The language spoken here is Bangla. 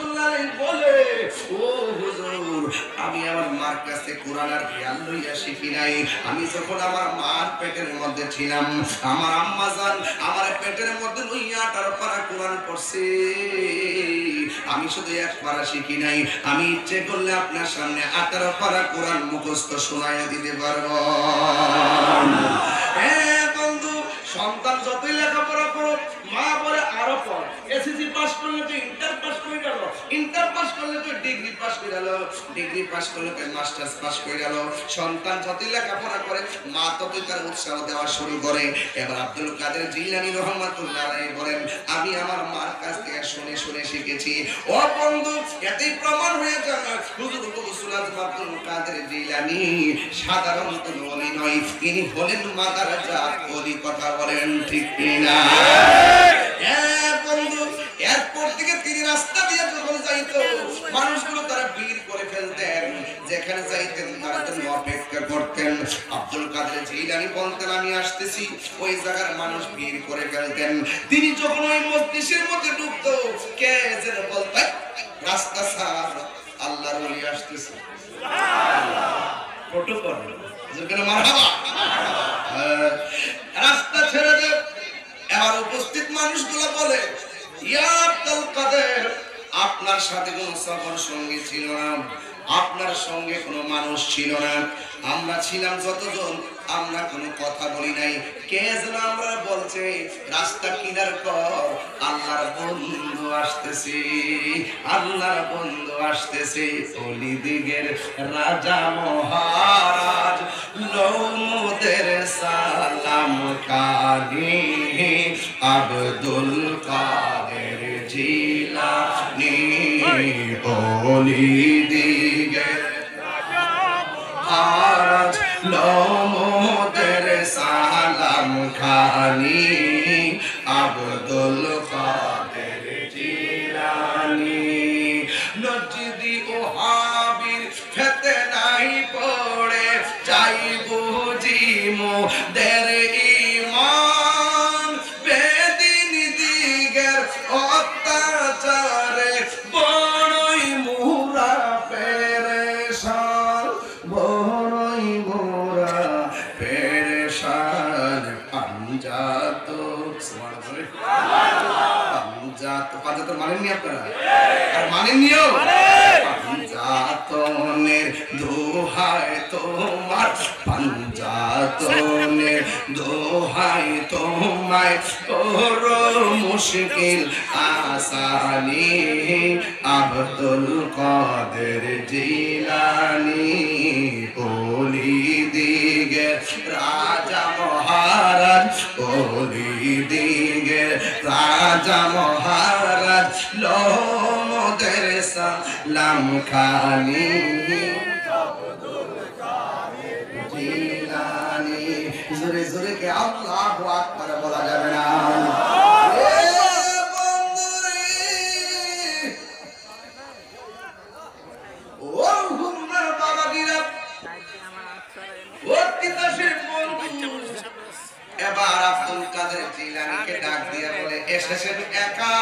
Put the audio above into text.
রহমাতুল্লাহ আলাইহি বলে, ও হুজুর, আমি আমার মার কাছে কোরআন আর জ্ঞান লইয়া শিখি নাই। আমি যখন আমার মার পেটের মধ্যে ছিলাম, আমার আম্মা জান আমার পেটের মধ্যে লইয়া 18 পারা কোরআন পড়ছে। আমি শুধু এক পারা শিখি নাই, আমি ইচ্ছে করলে আপনার সামনে 18 পারা কোরআন মুখস্থ শোনাইয়া দিতে পারবো। হ্যাঁ বন্ধু, সন্তান যতই লেখাপড়া করো, মা বলে আরো পড়। এসএসসি পাস করলে তুই ইন্টার পাস করে গেল, ইন্টার পাস করলে তুই ডিগ্রি পাস করে গেল, ডিগ্রি পাস করলে তুই মাস্টার্স পাস করে গেল। সন্তান যতই লেখাপড়া করে, মা ততই তার উৎসাহ দেওয়া শুরু করে। এবার আব্দুল কাদের জিলানী রহমাতুল্লাহ আলাইহি বলেন, আমি আমার মার কাছ থেকে শুনে শুনে শিখেছি। ও বন্ধু, এতেই প্রমাণ হয়ে যায় হুজুর গৌসুল আজম আব্দুল কাদের জিলানী সাধারণ কোনো ওলি নয়, তিনি হলেন মাদার জাত ওলি। কথা বলেন ঠিক কিনা? হ্যাঁ বন্ধু, এরপর থেকে তিনি রাস্তা দিয়ে যখন যাইতো, মানুষগুলো তারা ভিড় করে ফেলতেন, যেখানে যাইতেন তারা জন্য অপেক্ষা করতেন। আব্দুল কাদের জিলানী বলতেন, আমি আসতেছি, ওই জায়গার মানুষ ভিড় করে ফেলতেন। তিনি যখন ওই মজলিসের মধ্যে ঢুকতো, কে যেন বলতেন, রাস্তা ছাড়, আল্লাহর ওলি আসতেছে। প্রটোকল যেখানে মারহাবা, রাস্তা ছেড়ে দে। এবার উপস্থিত মানুষগুলো বলে, ইয়া আব্দুল কাদের, আপনার সাথে কোনো সফর সঙ্গী ছিল না, আপনার সঙ্গে কোনো মানুষ ছিল না, আমরা ছিলাম যতজন, আমরা কোনো কথা বলি নাই। কে যেন আমরা বলছে, রাস্তা কিনার পর আল্লাহর বন্ধু আসতেছে, আল্লাহর বন্ধু আসতেছে। অলি দিগের রাজা মহারাজ লৌমুদের সালাম কানি, আব্দুল কাদের জিলানী অলি দিগের মহারাজ লৌমুদের সালাম খানি, আব্দুল কাদের জিলানী। নজদি ওহাবির ফিতনায় পড়ে যাই বুঝি মোদের ঈমান, বেদিন দিগের অত্যাচারে বড়ই মুরা পেরেশান, বড়ই মুরা পেরেশান। পাঞ্জাত পাঞ্জাতন মানেননি আপনারা? আর মানেননিও? পাঞ্জাতনের দোহাই তোমার, পাঞ্জাতনের দোহাই তোমায়, করো মুশকিল আসানি, আব্দুল কাদের জিলানী অলি দিগের রাজা মহারাজ, অলি দিগের রাজা মহারাজ লৌমুদের সালাম খানি, আব্দুল কাদের জিলানী। জোরে জোরে কে আল্লাহু আকবার বলা যাবে না? এবার আব্দুল কাদের জিলানীকে ডাক দিয়া বলে, এসেছেন একা?